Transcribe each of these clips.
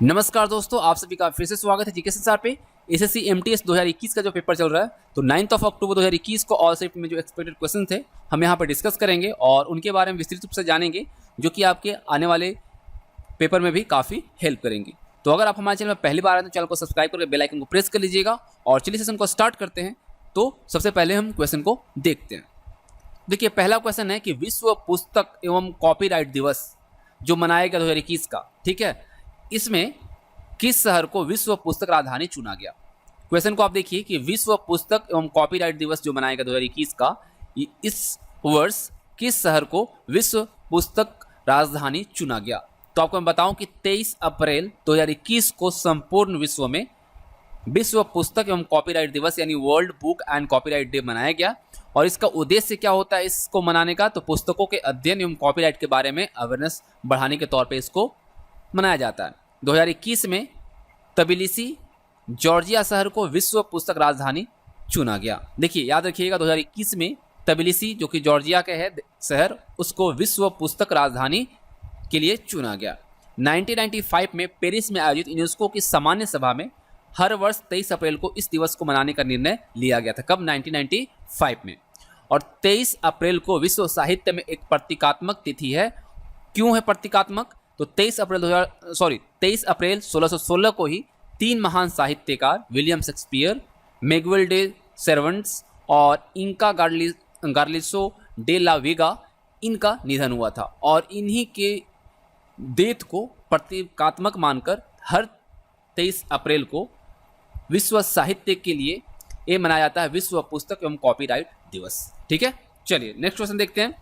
नमस्कार दोस्तों, आप सभी का फिर से स्वागत है जीके संसार पे। एसएससी एमटीएस 2021 का जो पेपर चल रहा है, तो 9 अक्टूबर 2021 को ऑल शिफ्ट में जो एक्सपेक्टेड क्वेश्चन थे हम यहाँ पर डिस्कस करेंगे और उनके बारे में विस्तृत रूप से जानेंगे, जो कि आपके आने वाले पेपर में भी काफ़ी हेल्प करेंगे। तो अगर आप हमारे चैनल में पहली बार आए तो चैनल को सब्सक्राइब करके बेल आइकन को प्रेस कर लीजिएगा। और चलिए सेशन को स्टार्ट करते हैं। तो सबसे पहले हम क्वेश्चन को देखते हैं। देखिए, पहला क्वेश्चन है कि विश्व पुस्तक एवं कॉपीराइट दिवस जो मनाया गया 2021 का, ठीक है, इसमें किस शहर को विश्व पुस्तक राजधानी चुना गया। क्वेश्चन को आप देखिए कि विश्व पुस्तक एवं कॉपीराइट दिवस जो मनाया गया 2021 का, इस वर्ष किस शहर को विश्व पुस्तक राजधानी चुना गया। तो आपको मैं बताऊं कि 23 अप्रैल 2021 को संपूर्ण विश्व में विश्व पुस्तक एवं कॉपीराइट दिवस यानी world book and copyright day मनाया गया। और इसका उद्देश्य क्या होता है इसको मनाने का, तो पुस्तकों के अध्ययन एवं कॉपीराइट के बारे में अवेयरनेस बढ़ाने के तौर पे इसको मनाया जाता है। 2021 में तबिलिसी जॉर्जिया शहर को विश्व पुस्तक राजधानी चुना गया। देखिए, याद रखिएगा, 2021 में तबिलिसी जो कि जॉर्जिया के है शहर, उसको विश्व पुस्तक राजधानी के लिए चुना गया। 1995 में पेरिस में आयोजित यूनेस्को की सामान्य सभा में हर वर्ष 23 अप्रैल को इस दिवस को मनाने का निर्णय लिया गया था। कब? 1995 में। और 23 अप्रैल को विश्व साहित्य में एक प्रतीकात्मक तिथि है। क्यों है प्रतीकात्मक? तो 23 अप्रैल 1616 को ही 3 महान साहित्यकार विलियम शेक्सपियर, मैगुएल डे सर्वेंट्स और इंका गार्लिसो डे ला वेगा, इनका निधन हुआ था। और इन्हीं के डेथ को प्रतीकात्मक मानकर हर 23 अप्रैल को विश्व साहित्य के लिए ये मनाया जाता है विश्व पुस्तक एवं कॉपीराइट दिवस। ठीक है, चलिए नेक्स्ट क्वेश्चन देखते हैं।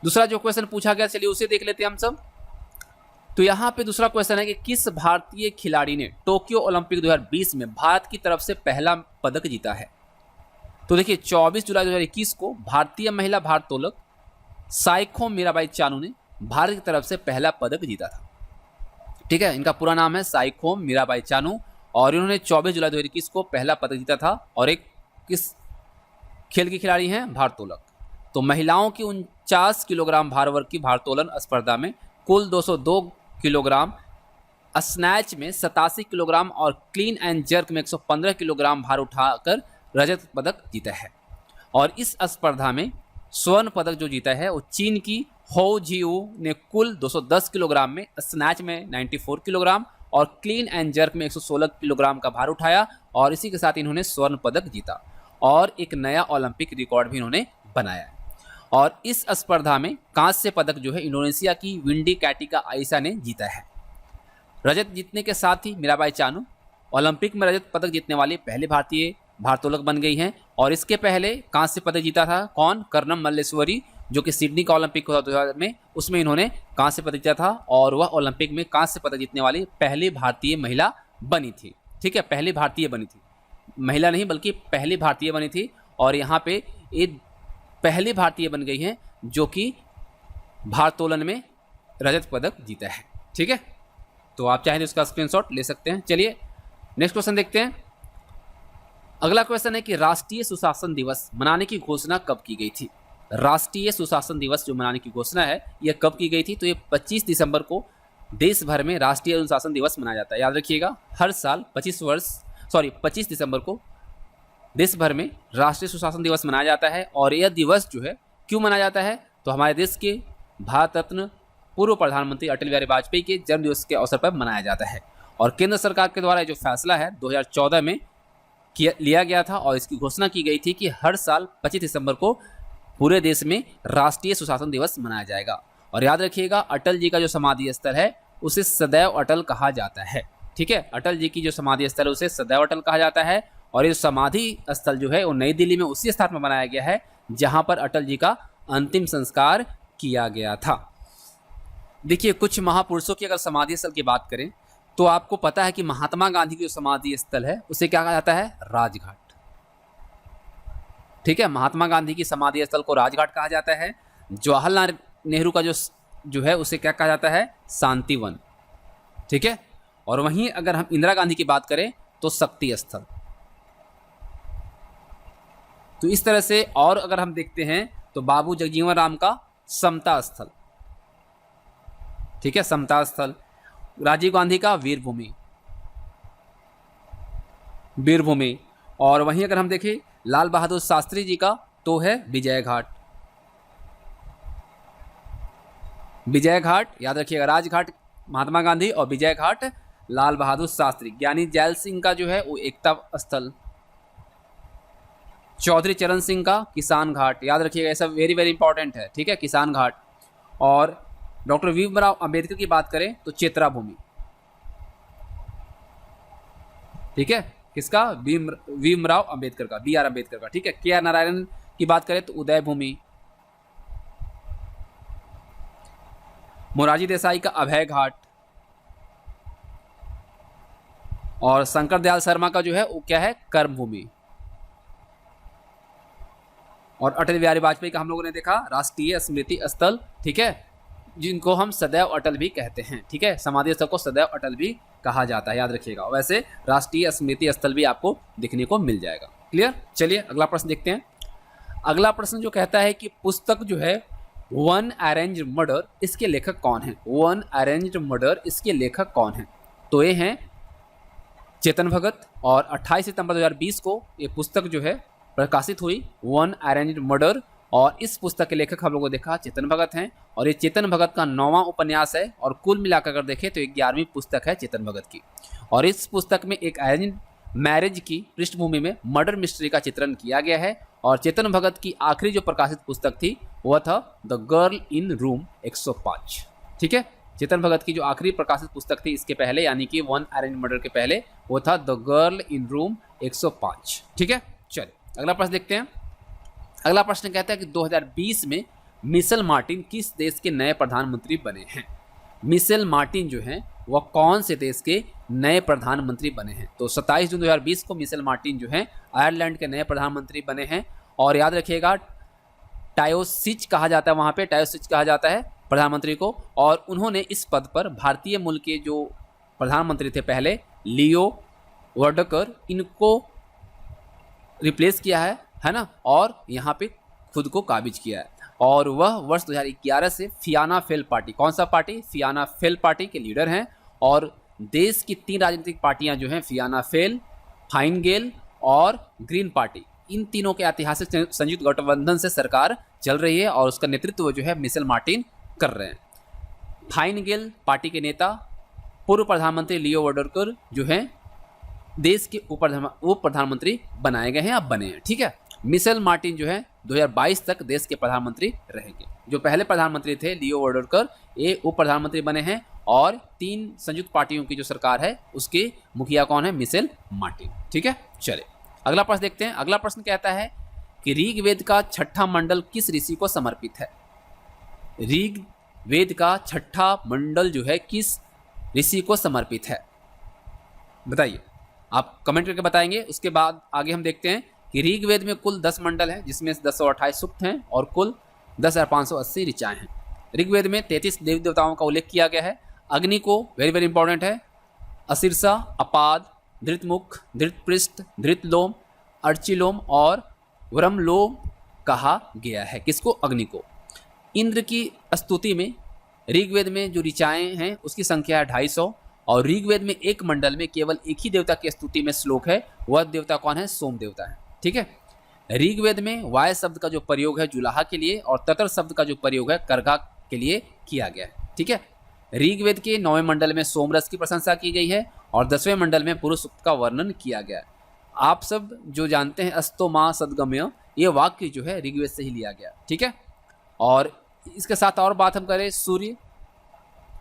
दूसरा जो क्वेश्चन पूछा गया, चलिए उसे देख लेते हैं हम सब। तो यहाँ पे दूसरा क्वेश्चन है कि किस भारतीय खिलाड़ी ने टोक्यो ओलंपिक 2020 में भारत की तरफ से पहला पदक जीता है। तो देखिए, 24 जुलाई 2021 को भारतीय महिला भारोत्तोलक साइखोम मीराबाई चानू ने भारत की तरफ से पहला पदक जीता था। ठीक है, इनका पूरा नाम है साइखोम मीराबाई चानू और इन्होंने 24 जुलाई 2021 को पहला पदक जीता था। और एक किस खेल की खिलाड़ी हैं? भारोत्तोलक। तो महिलाओं की 49 किलोग्राम भार वर्ग की भारोत्तोलन स्पर्धा में कुल 202 किलोग्राम, स्नैच में 87 किलोग्राम और क्लीन एंड जर्क में 115 किलोग्राम भार उठाकर रजत पदक जीता है। और इस स्पर्धा में स्वर्ण पदक जो जीता है वो चीन की हो जिऊ ने कुल 210 किलोग्राम में, स्नैच में 94 किलोग्राम और क्लीन एंड जर्क में 116 किलोग्राम का भार उठाया। और इसी के साथ इन्होंने स्वर्ण पदक जीता और एक नया ओलंपिक रिकॉर्ड भी इन्होंने बनाया। और इस स्पर्धा में कांस्य पदक जो है इंडोनेशिया की विंडी कैटिका आइसा ने जीता है। रजत जीतने के साथ ही मीराबाई चानू ओलंपिक में रजत पदक जीतने वाली पहले भारतीय भारोत्तोलक बन गई हैं। और इसके पहले कांस्य पदक जीता था कौन? कर्णम मल्लेश्वरी, जो कि सिडनी का ओलंपिक हुआ 2000 में, उसमें इन्होंने कांस्य पदक जीता था और वह ओलंपिक में कांस्य पदक जीतने वाली पहली भारतीय महिला बनी थी। ठीक है, पहली भारतीय बनी थी, महिला नहीं बल्कि पहली भारतीय बनी थी। और यहाँ पे ये पहली भारतीय बन गई हैं जो कि भारोत्तोलन में रजत पदक जीता है। ठीक है, तो आप चाहें तो इसका स्क्रीनशॉट ले सकते हैं। चलिए नेक्स्ट क्वेश्चन देखते हैं। अगला क्वेश्चन है कि राष्ट्रीय सुशासन दिवस मनाने की घोषणा कब की गई थी। राष्ट्रीय सुशासन दिवस जो मनाने की घोषणा है यह कब की गई थी? तो ये 25 दिसंबर को देश भर में राष्ट्रीय अनुशासन दिवस मनाया जाता है। याद रखिएगा, हर साल 25 दिसंबर को देश भर में राष्ट्रीय सुशासन दिवस मनाया जाता है। और यह दिवस जो है क्यों मनाया जाता है? तो हमारे देश के भारत रत्न पूर्व प्रधानमंत्री अटल बिहारी वाजपेयी के जन्म दिवस के अवसर पर मनाया जाता है। और केंद्र सरकार के द्वारा जो फैसला है 2014 में लिया गया था और इसकी घोषणा की गई थी कि हर साल 25 दिसंबर को पूरे देश में राष्ट्रीय सुशासन दिवस मनाया जाएगा। और याद रखिएगा, अटल जी का जो समाधि स्थल है उसे सदैव अटल कहा जाता है। ठीक है, अटल जी की जो समाधि स्थल है उसे सदैव अटल कहा जाता है। और ये समाधि स्थल जो है वो नई दिल्ली में उसी स्थान पर बनाया गया है जहां पर अटल जी का अंतिम संस्कार किया गया था। देखिए, कुछ महापुरुषों की अगर समाधि स्थल की बात करें तो आपको पता है कि महात्मा गांधी की जो समाधि स्थल है उसे क्या कहा जाता है? राजघाट। ठीक है, महात्मा गांधी की समाधि स्थल को राजघाट कहा जाता है। जवाहरलाल नेहरू का जो है उसे क्या कहा जाता है? शांतिवन। ठीक है, और वहीं अगर हम इंदिरा गांधी की बात करें तो शक्ति स्थल। तो इस तरह से, और अगर हम देखते हैं तो बाबू जगजीवन राम का समता स्थल। ठीक है, समता स्थल। राजीव गांधी का वीरभूमि, वीरभूमि। और वहीं अगर हम देखें लाल बहादुर शास्त्री जी का तो है विजय घाट, विजय घाट याद रखिएगा, राजघाट महात्मा गांधी और विजय घाट लाल बहादुर शास्त्री। ज्ञानी जैल सिंह का जो है वो एकता स्थल, चौधरी चरण सिंह का किसान घाट, याद रखिएगा, ऐसा वेरी वेरी इंपॉर्टेंट है, ठीक है, किसान घाट। और डॉक्टर भीमराव अंबेडकर की बात करें तो चेत्रा भूमि, ठीक है, किसका, भीमराव अंबेडकर का, बी आर अंबेडकर का, ठीक है। के आर नारायण की बात करें तो उदय भूमि, मोरारजी देसाई का अभय घाट, और शंकर दयाल शर्मा का जो है वो क्या है, कर्म भूमि। और अटल बिहारी वाजपेयी का हम लोगों ने देखा राष्ट्रीय स्मृति स्थल, ठीक है, जिनको हम सदैव अटल भी कहते हैं, ठीक है, समाधि स्थल को सदैव अटल भी कहा जाता है, याद रखिएगा। वैसे राष्ट्रीय स्मृति स्थल भी आपको दिखने को मिल जाएगा। क्लियर। चलिए अगला प्रश्न देखते हैं। अगला प्रश्न जो कहता है कि पुस्तक जो है वन अरेंज मर्डर, इसके लेखक कौन है, वन अरेंज मर्डर इसके लेखक कौन है। तो ये हैं चेतन भगत, और 28 सितंबर 2020 को ये पुस्तक जो है प्रकाशित हुई, वन अरेंज्ड मर्डर। और इस पुस्तक के लेखक हम लोगों को देखा चेतन भगत हैं, और ये चेतन भगत का 9वां उपन्यास है, और कुल मिलाकर अगर देखें तो 11वीं पुस्तक है चेतन भगत की। और इस पुस्तक में एक अरेंज्ड मैरिज की पृष्ठभूमि में मर्डर मिस्ट्री का चित्रण किया गया है। और चेतन भगत की आखिरी जो प्रकाशित पुस्तक थी वह था द गर्ल इन रूम 105, ठीक है। चेतन भगत की जो आखिरी प्रकाशित पुस्तक थी इसके पहले, यानी कि वन अरेंज मर्डर के पहले, वो था द गर्ल इन रूम 105, ठीक है। चलिए अगला प्रश्न देखते हैं। अगला प्रश्न कहता है कि 2020 में मिशेल मार्टिन किस देश के नए प्रधानमंत्री बने हैं। मिशेल मार्टिन जो हैं वह कौन से देश के नए प्रधानमंत्री बने हैं। तो 27 जून 2020 को मिशेल मार्टिन जो हैं आयरलैंड के नए प्रधानमंत्री बने हैं। और याद रखिएगा टायोसिच कहा जाता है, वहाँ पे टायोसिच कहा जाता है प्रधानमंत्री को। और उन्होंने इस पद पर भारतीय मूल के जो प्रधानमंत्री थे पहले, लियो वर्डकर, इनको रिप्लेस किया है ना, और यहाँ पे खुद को काबिज किया है। और वह वर्ष 2011 से फियाना फेल पार्टी, कौन सा पार्टी, फियाना फेल पार्टी के लीडर हैं। और देश की 3 राजनीतिक पार्टियां जो हैं, फियाना फेल, फाइन गेल और ग्रीन पार्टी, इन तीनों के ऐतिहासिक संयुक्त गठबंधन से सरकार चल रही है, और उसका नेतृत्व जो है मिशेल मार्टिन कर रहे हैं। फाइन गेल पार्टी के नेता पूर्व प्रधानमंत्री लियो वर्डकर जो हैं देश के उप प्रधानमंत्री बनाए गए हैं, अब बने हैं, ठीक है। मिशेल मार्टिन जो है 2022 तक देश के प्रधानमंत्री रहेंगे। जो पहले प्रधानमंत्री थे लियो वर्डकर, ये उप प्रधानमंत्री बने हैं। और 3 संयुक्त पार्टियों की जो सरकार है उसके मुखिया कौन है, मिशेल मार्टिन, ठीक है। चलिए अगला प्रश्न देखते हैं। अगला प्रश्न कहता है कि ऋग्वेद का 6ठा मंडल किस ऋषि को समर्पित है। ऋग्वेद का 6ठा मंडल जो है किस ऋषि को समर्पित है, बताइए, आप कमेंट करके बताएंगे। उसके बाद आगे हम देखते हैं कि ऋग्वेद में कुल 10 मंडल हैं, जिसमें 1028 सूक्त हैं और कुल 10,580 ऋचाएं हैं। ऋग्वेद में 33 देवी देवताओं का उल्लेख किया गया है। अग्नि को वेरी वेरी इंपॉर्टेंट है असिरसा, अपाद, धृतमुख, धृतपृष्ठ, धृतलोम, अर्चिलोम और व्रमलोम कहा गया है। किसको, अग्नि को। इंद्र की स्तुति में ऋग्वेद में जो ऋचाएं हैं उसकी संख्या है 250। और ऋग्वेद में एक मंडल में केवल एक ही देवता की स्तुति में श्लोक है, वह देवता कौन है, सोम देवता है, ठीक है। ऋग्वेद में वाय शब्द का जो प्रयोग है जुलाहा के लिए, और ततर शब्द का जो प्रयोग है करघा के लिए किया गया है, ठीक है। ऋग्वेद के 9वें मंडल में सोमरस की प्रशंसा की गई है, और 10वें मंडल में पुरुष सूक्त का वर्णन किया गया है। आप सब जो जानते हैं अस्तो माँ सदगम्य, ये वाक्य जो है ऋग्वेद से ही लिया गया, ठीक है। और इसके साथ और बात हम करें, सूर्य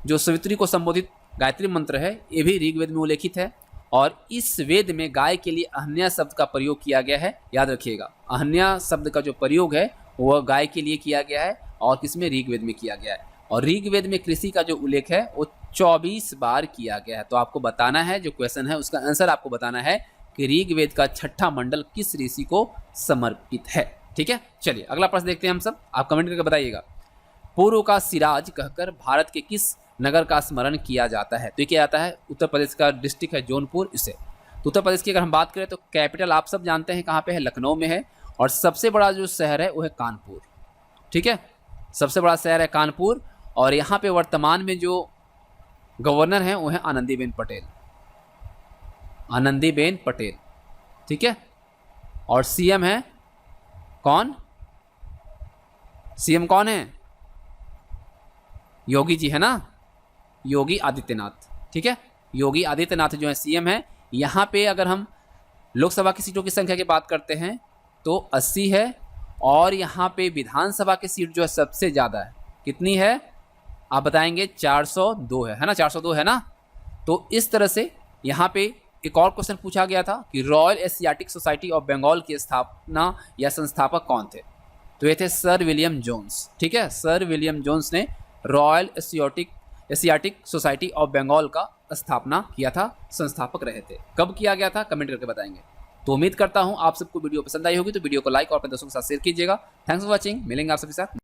जो सवित्री को संबोधित गायत्री मंत्र है, ये भी ऋग्वेद में उल्लेखित है। और इस वेद में गाय के लिए अहन्या शब्द का प्रयोग किया गया है, याद रखिएगा। अहन्या शब्द का जो प्रयोग है वह गाय के लिए किया गया है, और किसमें, ऋग्वेद में किया गया है। और ऋग्वेद में कृषि का जो उल्लेख है वो 24 बार किया गया है। तो आपको बताना है, जो क्वेश्चन है उसका आंसर आपको बताना है कि ऋग्वेद का 6ठा मंडल किस ऋषि को समर्पित है, ठीक है। चलिए अगला प्रश्न देखते हैं हम सब, आप कमेंट करके बताइएगा। पूर्व का सिराज कहकर भारत के किस नगर का स्मरण किया जाता है। तो ये क्या आता है, उत्तर प्रदेश का डिस्ट्रिक्ट है जौनपुर, इसे। तो उत्तर प्रदेश की अगर हम बात करें तो कैपिटल आप सब जानते हैं कहाँ पे है, लखनऊ में है। और सबसे बड़ा जो शहर है वो है कानपुर, ठीक है। सबसे बड़ा शहर है कानपुर। और यहाँ पे वर्तमान में जो गवर्नर हैं वो हैं आनंदीबेन पटेल, आनंदीबेन पटेल, ठीक है। और सीएम है कौन? सीएम कौन है? योगी जी है ना, योगी आदित्यनाथ, ठीक है। योगी आदित्यनाथ जो है सीएम है। यहाँ पे अगर हम लोकसभा की सीटों की संख्या की बात करते हैं तो 80 है, और यहाँ पे विधानसभा की सीट जो है सबसे ज़्यादा है, कितनी है आप बताएंगे? 402 है ना, 402 है ना। तो इस तरह से यहाँ पे एक और क्वेश्चन पूछा गया था कि Royal Asiatic Society of Bengal की स्थापना या संस्थापक कौन थे? तो ये थे सर विलियम जोन्स, ठीक है। सर विलियम जोन्स ने Royal Asiatic Society of Bengal का स्थापना किया था, संस्थापक रहे थे। कब किया गया था कमेंट करके बताएंगे। तो उम्मीद करता हूं आप सबको वीडियो पसंद आई होगी, तो वीडियो को लाइक और अपने दोस्तों के साथ शेयर कीजिएगा। थैंक्स फॉर वॉचिंग, मिलेंगे आप सबके साथ।